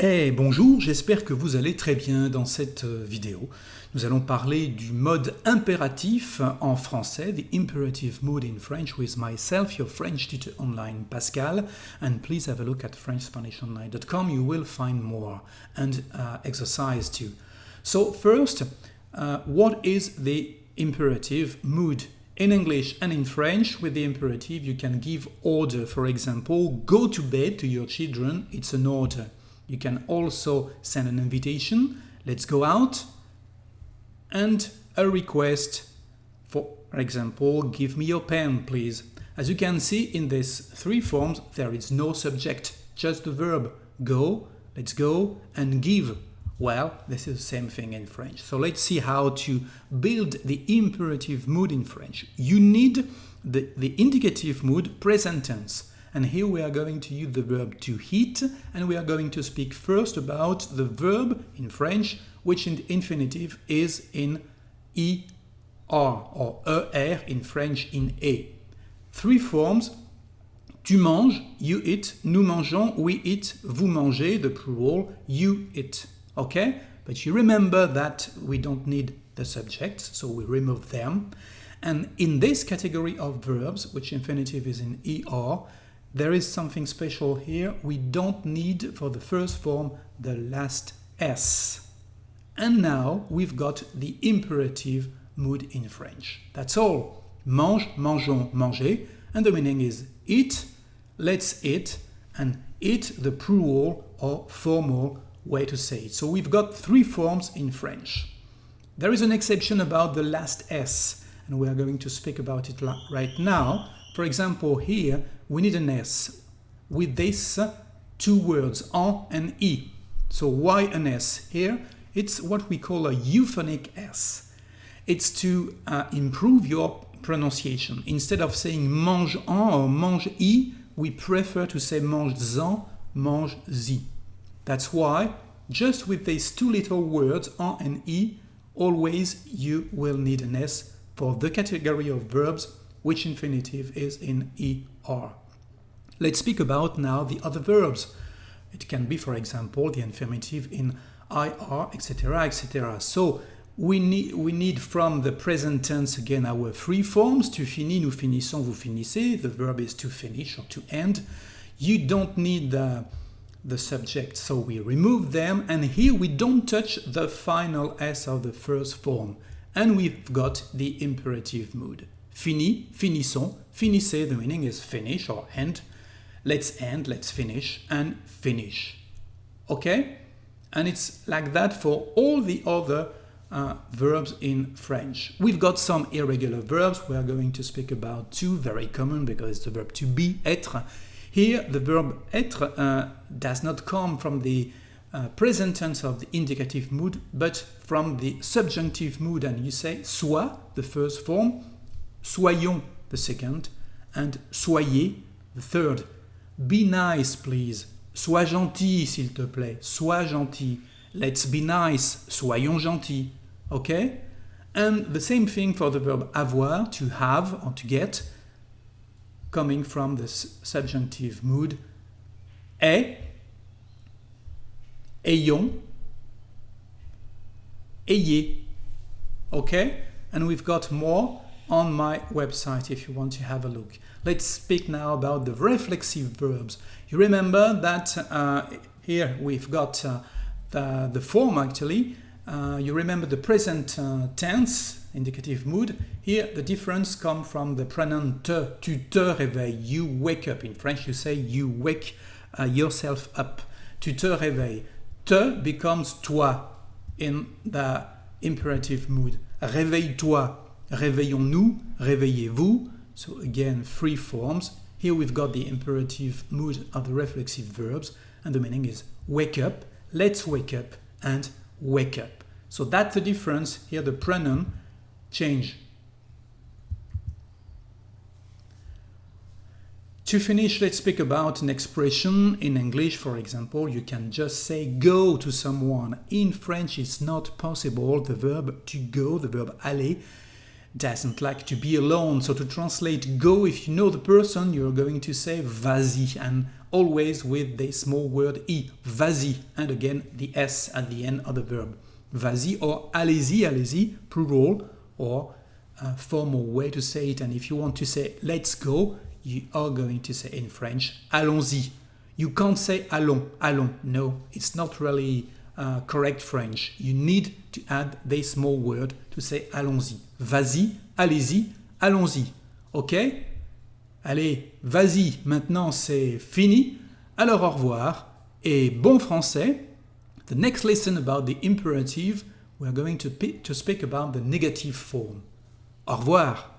Hey, bonjour, j'espère que vous allez très bien dans cette vidéo. Nous allons parler du mode impératif en français, the imperative mood in French, with myself, your French tutor online, Pascal. And please have a look at FrenchSpanishOnline.com. You will find more and exercise too. So first, what is the imperative mood? In English and in French, with the imperative, you can give order. For example, go to bed to your children, it's an order. You can also send an invitation, let's go out, and a request. For example, give me your pen, please. As you can see in these three forms, there is no subject, just the verb go, let's go, and give. Well, this is the same thing in French. So let's see how to build the imperative mood in French. You need the indicative mood present tense. And here we are going to use the verb to eat, and we are going to speak first about the verb in French, which in the infinitive is in er or er in French in e. Three forms: tu manges, you eat; nous mangeons, we eat; vous mangez, the plural, you eat. Okay? But you remember that we don't need the subjects, so we remove them. And in this category of verbs, which infinitive is in er, there is something special here. We don't need for the first form the last S. And now we've got the imperative mood in French. That's all. Mange, mangeons, manger. And the meaning is eat, let's eat, and eat the plural or formal way to say it. So we've got three forms in French. There is an exception about the last S, and we are going to speak about it right now. For example, here we need an S with these two words, en and e. So why an S here? It's what we call a euphonic S. It's to improve your pronunciation. Instead of saying mange en or mange i, we prefer to say mange-en, mange-zi. That's why, just with these two little words, en and e, always you will need an S for the category of verbs which infinitive is in er. Let's speak about now the other verbs. It can be, for example, the infinitive in ir, etc., etc. So we need from the present tense again our three forms. Tu finis, nous finissons, vous finissez. The verb is to finish or to end. You don't need the subject, so we remove them. And here we don't touch the final S of the first form. And we've got the imperative mood. Fini, finissons, finissez, the meaning is finish or end. Let's end, let's finish, and finish. Okay? And it's like that for all the other verbs in French. We've got some irregular verbs. We are going to speak about two, very common because it's the verb to be, être. Here, the verb être does not come from the present tense of the indicative mood, but from the subjunctive mood. And you say sois, the first form, soyons, the second, and soyez, the third. Be nice, please. Sois gentil, s'il te plaît. Sois gentil. Let's be nice. Soyons gentils. Okay? And the same thing for the verb avoir, to have or to get, coming from the subjunctive mood. Est, ayons, ayez. Okay? And we've got more on my website if you want to have a look. Let's speak now about the reflexive verbs. You remember that here we've got the form actually. You remember the present tense, indicative mood. Here the difference comes from the pronoun te. Tu te réveilles, you wake up. In French you say you wake yourself up. Tu te réveilles. Te becomes toi in the imperative mood. Réveille-toi. Réveillons-nous, réveillez-vous. So again, three forms. Here we've got the imperative mood of the reflexive verbs, and the meaning is wake up, let's wake up, and wake up. So that's the difference. Here the pronoun change. To finish, let's speak about an expression. In English, for example, you can just say go to someone. In French, it's not possible. The verb to go, the verb aller, doesn't like to be alone. So to translate go, if you know the person, you're going to say vas-y. And always with the small word I, vas-y, and again the S at the end of the verb. Vas-y or allez-y, allez-y, plural, or a formal way to say it. And if you want to say let's go, you are going to say in French, allons-y. You can't say allons, allons. No, it's not really correct French. You need to add the small word to say allons-y. Vas-y, allez-y, allons-y. Ok? Allez, vas-y, maintenant c'est fini. Alors au revoir et bon français. The next lesson about the imperative, we are going to speak about the negative form. Au revoir.